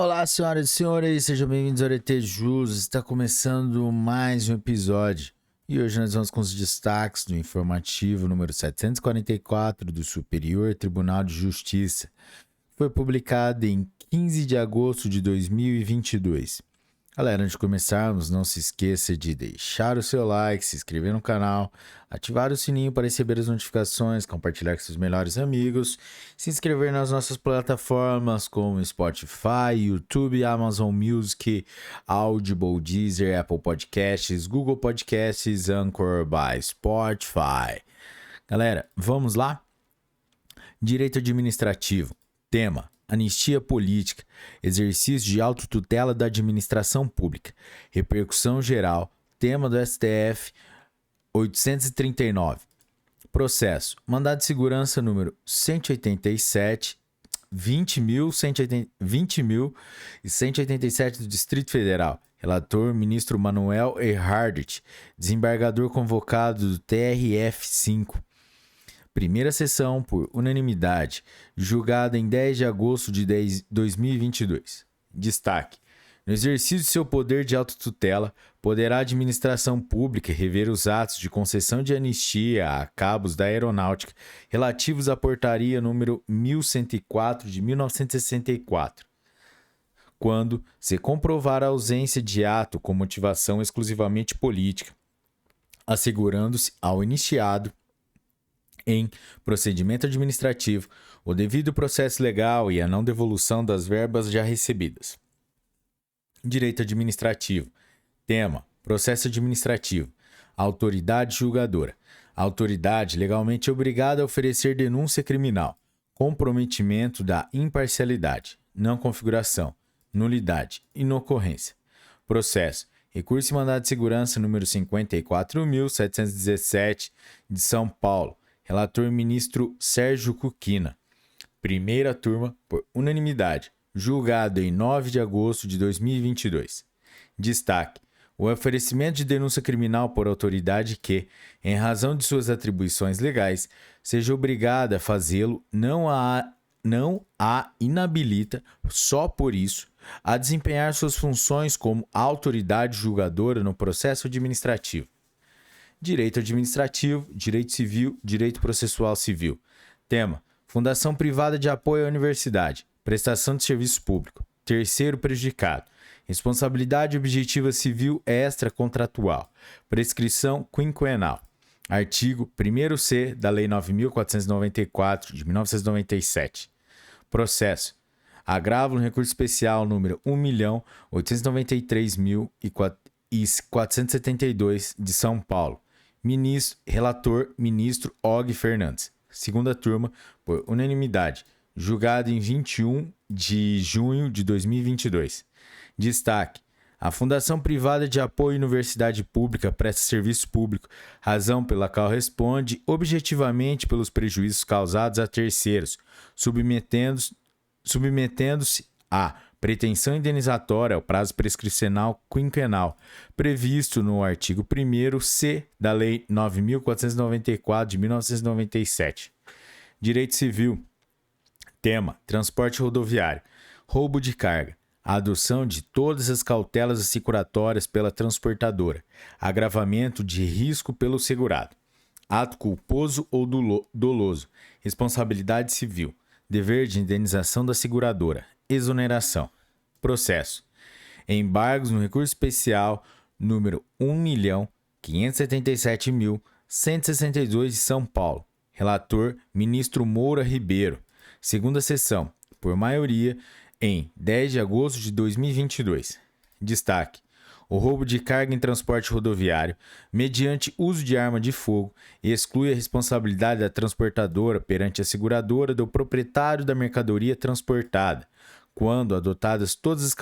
Olá, senhoras e senhores, sejam bem-vindos ao ET Jus. Está começando mais um episódio e hoje nós vamos com os destaques do informativo número 744 do Superior Tribunal de Justiça. Foi publicado em 15 de agosto de 2022. Galera, antes de começarmos, não se esqueça de deixar o seu like, se inscrever no canal, ativar o sininho para receber as notificações, compartilhar com seus melhores amigos, se inscrever nas nossas plataformas como Spotify, YouTube, Amazon Music, Audible, Deezer, Apple Podcasts, Google Podcasts, Anchor by Spotify. Galera, vamos lá? Direito administrativo. Tema: anistia política, exercício de autotutela da administração pública, repercussão geral, tema do STF 839. Processo: mandado de segurança número 187, 20.187 do Distrito Federal. Relator: ministro Manuel Erhardt, desembargador convocado do TRF5. Primeira sessão por unanimidade, julgada em 10 de agosto de 2022. Destaque: no exercício de seu poder de autotutela, poderá a administração pública rever os atos de concessão de anistia a cabos da aeronáutica relativos à portaria número 1104 de 1964, quando se comprovar a ausência de ato com motivação exclusivamente política, assegurando-se ao iniciado em procedimento administrativo, o devido processo legal e a não devolução das verbas já recebidas. Direito administrativo. Tema: processo administrativo. Autoridade julgadora. A autoridade legalmente obrigada a oferecer denúncia criminal. Comprometimento da imparcialidade. Não configuração. Nulidade. Inocorrência. Processo: recurso e mandado de segurança número 54.717 de São Paulo. Relator: ministro Sérgio Cuquina. Primeira turma por unanimidade. Julgado em 9 de agosto de 2022. Destaque: o oferecimento de denúncia criminal por autoridade que, em razão de suas atribuições legais, seja obrigada a fazê-lo não a inabilita, só por isso, a desempenhar suas funções como autoridade julgadora no processo administrativo. Direito administrativo, direito civil, direito processual civil. Tema: fundação privada de apoio à universidade, prestação de serviço público. Terceiro prejudicado: responsabilidade objetiva civil extracontratual, prescrição quinquenal. Artigo 1º-C da Lei 9.494 de 1997. Processo: agravo no recurso especial número 1.893.472 de São Paulo. Relator: ministro Og Fernandes. Segunda turma por unanimidade. Julgado em 21 de junho de 2022. Destaque: a Fundação Privada de Apoio à Universidade Pública presta serviço público, razão pela qual responde objetivamente pelos prejuízos causados a terceiros, submetendo-se a pretensão indenizatória ao prazo prescricional quinquenal, previsto no artigo 1º-C da Lei 9.494 de 1997. Direito civil. Tema: transporte rodoviário. Roubo de carga. A adoção de todas as cautelas assecuratórias pela transportadora. Agravamento de risco pelo segurado. Ato culposo ou doloso. Responsabilidade civil. Dever de indenização da seguradora. Exoneração. Processo: embargos no recurso especial número 1.577.162 de São Paulo. Relator: ministro Moura Ribeiro. Segunda sessão, por maioria, em 10 de agosto de 2022. Destaque: o roubo de carga em transporte rodoviário, mediante uso de arma de fogo, exclui a responsabilidade da transportadora perante a seguradora do proprietário da mercadoria transportada, quando adotadas todas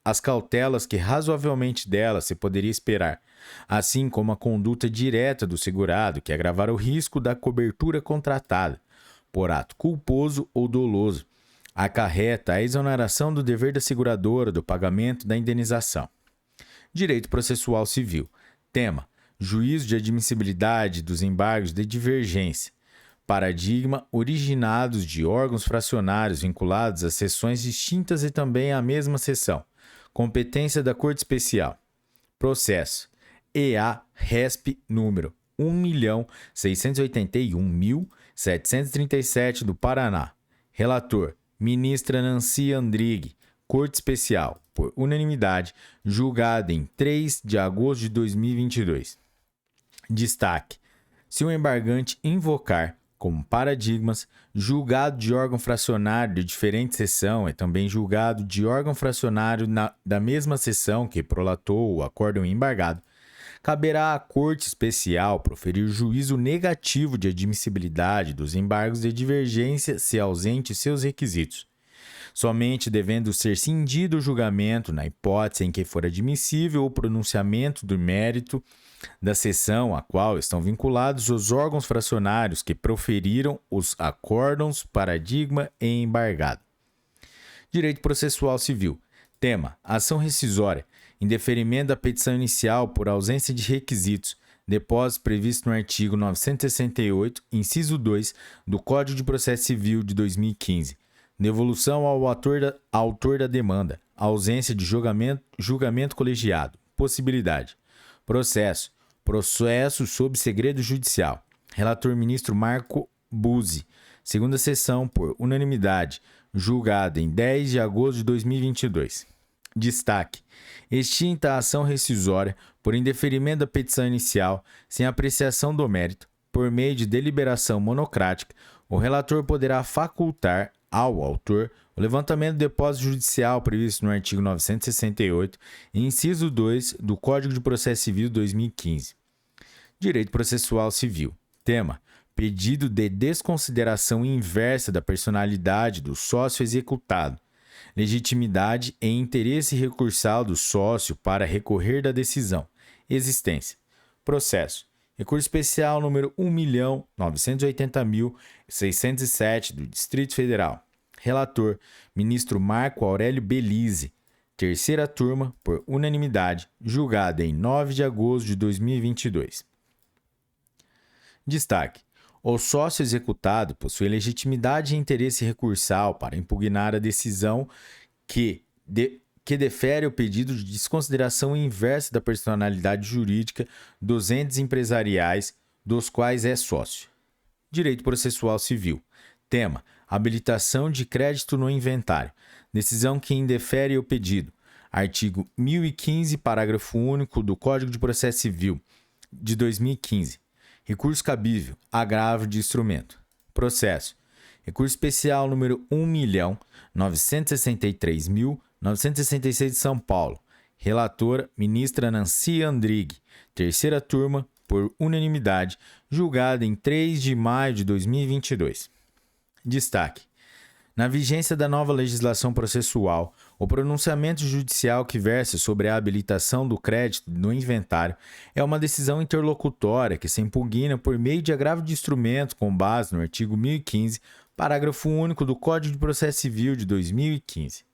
as cautelas que razoavelmente dela se poderia esperar, assim como a conduta direta do segurado que agravar o risco da cobertura contratada, por ato culposo ou doloso, acarreta a exoneração do dever da seguradora do pagamento da indenização. Direito processual civil. Tema: juízo de admissibilidade dos embargos de divergência. paradigma originados de órgãos fracionários vinculados a seções distintas e também à mesma seção. Competência da Corte Especial. Processo EA-RESP número 1.681.737 do Paraná. Relator: ministra Nancy Andrighi. Corte Especial, por unanimidade, julgada em 3 de agosto de 2022. Destaque: se o embargante invocar como paradigmas julgado de órgão fracionário de diferente seção e também julgado de órgão fracionário da mesma seção que prolatou o acórdão embargado, caberá à Corte Especial proferir juízo negativo de admissibilidade dos embargos de divergência se ausente seus requisitos, somente devendo ser cindido o julgamento na hipótese em que for admissível o pronunciamento do mérito da seção a qual estão vinculados os órgãos fracionários que proferiram os acórdãos, paradigma e embargado. Direito processual civil. Tema: ação rescisória, indeferimento da petição inicial por ausência de requisitos, depósito previsto no artigo 968, inciso 2, do Código de Processo Civil de 2015. Devolução ao autor da demanda, ausência de julgamento colegiado, possibilidade. Processo sob segredo judicial. Relator: ministro Marco Buzzi. Segunda sessão, por unanimidade, julgada em 10 de agosto de 2022. Destaque: extinta a ação rescisória por indeferimento da petição inicial, sem apreciação do mérito, por meio de deliberação monocrática, o relator poderá facultar ao autor o levantamento do depósito judicial previsto no artigo 968, inciso 2 do Código de Processo Civil de 2015. Direito processual civil. Tema: pedido de desconsideração inversa da personalidade do sócio executado. Legitimidade e interesse recursal do sócio para recorrer da decisão. Existência. Processo: recurso especial número 1.980.607 do Distrito Federal. Relator: ministro Marco Aurélio Belize. Terceira turma, por unanimidade, julgada em 9 de agosto de 2022. Destaque: o sócio executado possui legitimidade e interesse recursal para impugnar a decisão que defere o pedido de desconsideração inversa da personalidade jurídica dos entes empresariais dos quais é sócio. Direito processual civil. Tema: habilitação de crédito no inventário. Decisão que indefere o pedido. Artigo 1015, parágrafo único do Código de Processo Civil de 2015. Recurso cabível: agravo de instrumento. Processo: recurso especial número 1.963.966 de São Paulo. Relatora: ministra Nancy Andrighi. Terceira turma, por unanimidade, julgada em 3 de maio de 2022. Destaque: na vigência da nova legislação processual, o pronunciamento judicial que versa sobre a habilitação do crédito no inventário é uma decisão interlocutória que se impugna por meio de agravo de instrumento com base no artigo 1015, parágrafo único do Código de Processo Civil de 2015.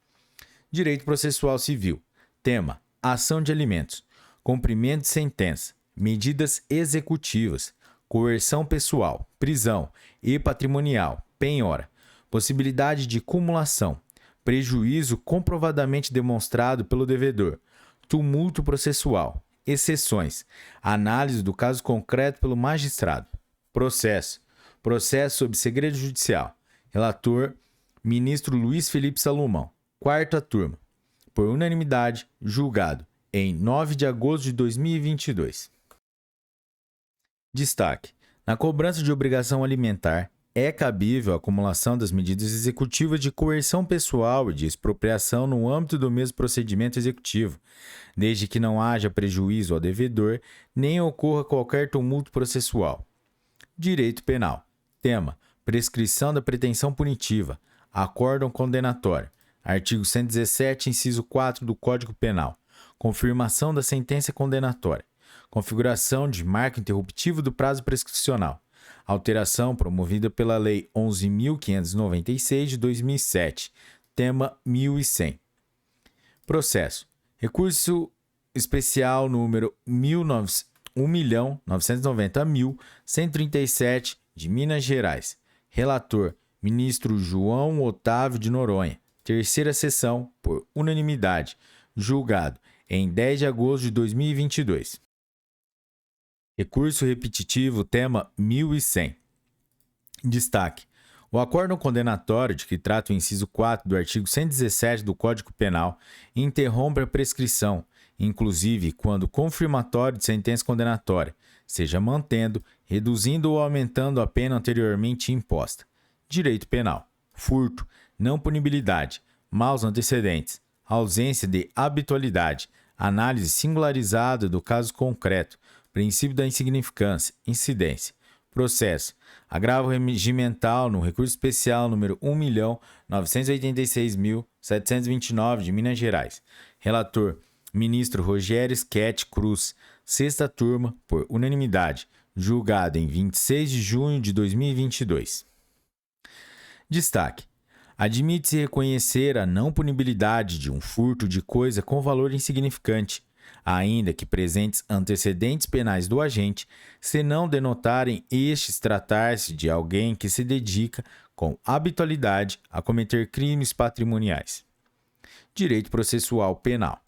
Direito processual civil. Tema: ação de alimentos, cumprimento de sentença, medidas executivas, coerção pessoal, prisão e patrimonial, penhora, possibilidade de cumulação, prejuízo comprovadamente demonstrado pelo devedor, tumulto processual, exceções, análise do caso concreto pelo magistrado, processo sob segredo judicial. Relator: ministro Luiz Felipe Salomão. Quarta turma, por unanimidade, julgado em 9 de agosto de 2022. Destaque: na cobrança de obrigação alimentar, é cabível a acumulação das medidas executivas de coerção pessoal e de expropriação no âmbito do mesmo procedimento executivo, desde que não haja prejuízo ao devedor nem ocorra qualquer tumulto processual. Direito penal. Tema: prescrição da pretensão punitiva, acórdão condenatório. Artigo 117, inciso 4 do Código Penal. Confirmação da sentença condenatória. Configuração de marco interruptivo do prazo prescricional. Alteração promovida pela Lei 11.596 de 2007, tema 1100. Processo: recurso especial número 1.990.137 de Minas Gerais. Relator: ministro João Otávio de Noronha. Terceira sessão, por unanimidade. Julgado em 10 de agosto de 2022. Recurso repetitivo, tema 1100. Destaque: o acórdão condenatório de que trata o inciso 4 do artigo 117 do Código Penal interrompe a prescrição, inclusive quando confirmatório de sentença condenatória, seja mantendo, reduzindo ou aumentando a pena anteriormente imposta. Direito penal: furto, não punibilidade, maus antecedentes, ausência de habitualidade, análise singularizada do caso concreto, princípio da insignificância, incidência. Processo: agravo regimental no recurso especial número 1.986.729 de Minas Gerais. Relator: ministro Rogério Schetti Cruz. Sexta turma, por unanimidade. Julgado em 26 de junho de 2022. Destaque: admite-se reconhecer a não punibilidade de um furto de coisa com valor insignificante, ainda que presentes antecedentes penais do agente, se não denotarem estes tratar-se de alguém que se dedica com habitualidade a cometer crimes patrimoniais. Direito processual penal.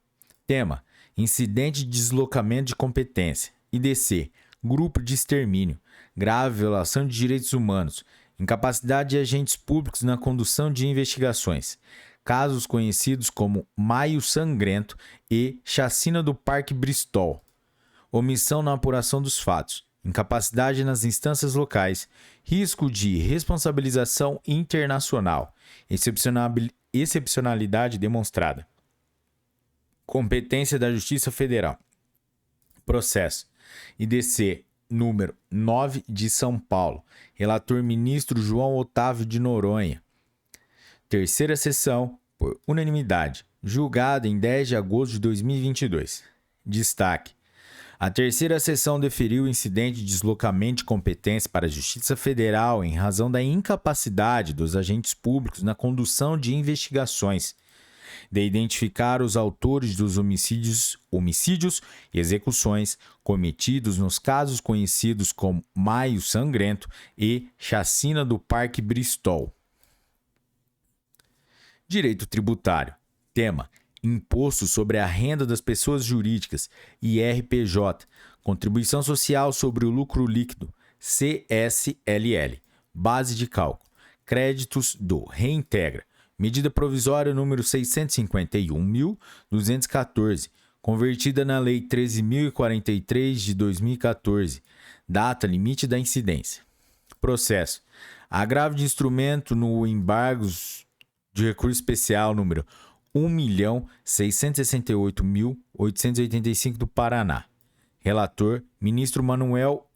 Tema: incidente de deslocamento de competência. IDC: grupo de extermínio, grave violação de direitos humanos, incapacidade de agentes públicos na condução de investigações. Casos conhecidos como Maio Sangrento e Chacina do Parque Bristol. Omissão na apuração dos fatos, incapacidade nas instâncias locais, risco de responsabilização internacional, excepcionalidade demonstrada. Competência da Justiça Federal. Processo: IDC número 9 de São Paulo. Relator: ministro João Otávio de Noronha. Terceira sessão, por unanimidade. Julgado em 10 de agosto de 2022. Destaque: a terceira sessão deferiu o incidente de deslocamento de competência para a Justiça Federal em razão da incapacidade dos agentes públicos na condução de investigações, de identificar os autores dos homicídios e execuções cometidos nos casos conhecidos como Maio Sangrento e Chacina do Parque Bristol. Direito tributário. Tema: imposto sobre a renda das pessoas jurídicas, IRPJ, contribuição social sobre o lucro líquido, CSLL, base de cálculo, créditos do Reintegra, medida provisória número 651.214, convertida na Lei 13.043 de 2014, data limite da incidência. Processo: agravo de instrumento no embargos de recurso especial número 1.668.885 do Paraná. Relator: ministro Manuel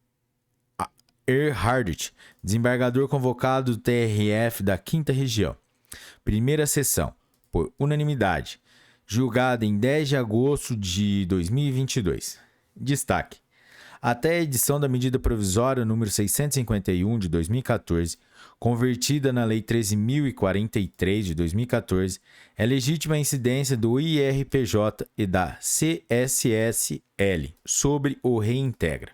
Erhardt, desembargador convocado do TRF da 5ª Região. Primeira sessão, por unanimidade. Julgada em 10 de agosto de 2022. Destaque: até a edição da medida provisória número 651 de 2014, convertida na Lei 13.043 de 2014, é legítima a incidência do IRPJ e da CSSL sobre o Reintegra.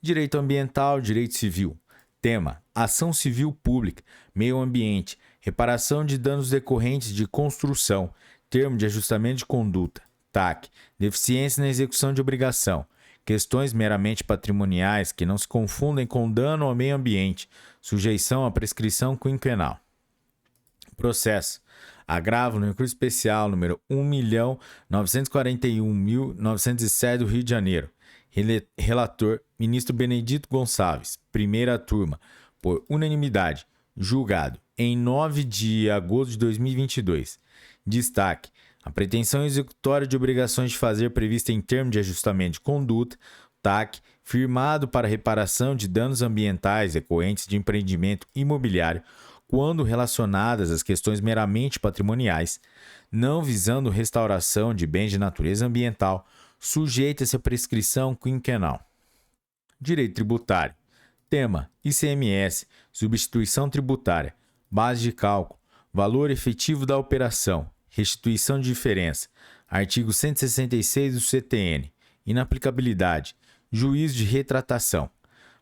Direito ambiental, direito civil. Tema: ação civil pública, meio ambiente, reparação de danos decorrentes de construção, termo de ajustamento de conduta, TAC, deficiência na execução de obrigação, questões meramente patrimoniais que não se confundem com dano ao meio ambiente, sujeição à prescrição quinquenal. Processo: agravo no recurso especial número 1.941.907 do Rio de Janeiro. Relator: ministro Benedito Gonçalves. Primeira turma, por unanimidade. Julgado em 9 de agosto de 2022. Destaque: a pretensão executória de obrigações de fazer prevista em termo de ajustamento de conduta, TAC, firmado para reparação de danos ambientais decorrentes de empreendimento imobiliário, quando relacionadas às questões meramente patrimoniais, não visando restauração de bens de natureza ambiental, sujeita-se à prescrição quinquenal. Direito tributário. Tema: ICMS, substituição tributária, base de cálculo, valor efetivo da operação, restituição de diferença, artigo 166 do CTN, inaplicabilidade, juízo de retratação.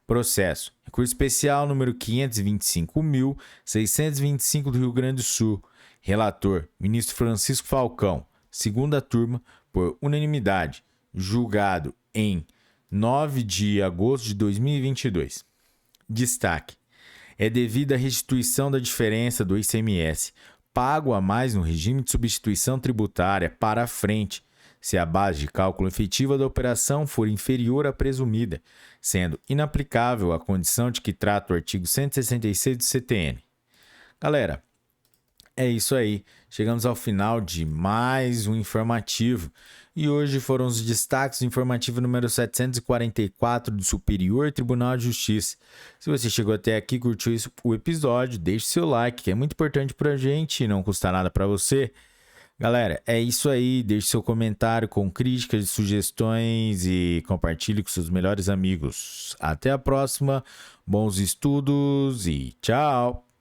Processo. Recurso especial número 525.625 do Rio Grande do Sul. Relator, ministro Francisco Falcão. Segunda turma, por unanimidade. Julgado em 9 de agosto de 2022. Destaque. É devida a restituição da diferença do ICMS pago a mais no regime de substituição tributária para a frente, se a base de cálculo efetiva da operação for inferior à presumida, sendo inaplicável a condição de que trata o artigo 166 do CTN. Galera, é isso aí. Chegamos ao final de mais um informativo. E hoje foram os destaques do informativo número 744 do Superior Tribunal de Justiça. Se você chegou até aqui e curtiu o episódio, deixe seu like, que é muito importante pra gente e não custa nada pra você. Galera, é isso aí. Deixe seu comentário com críticas e sugestões e compartilhe com seus melhores amigos. Até a próxima, bons estudos e tchau!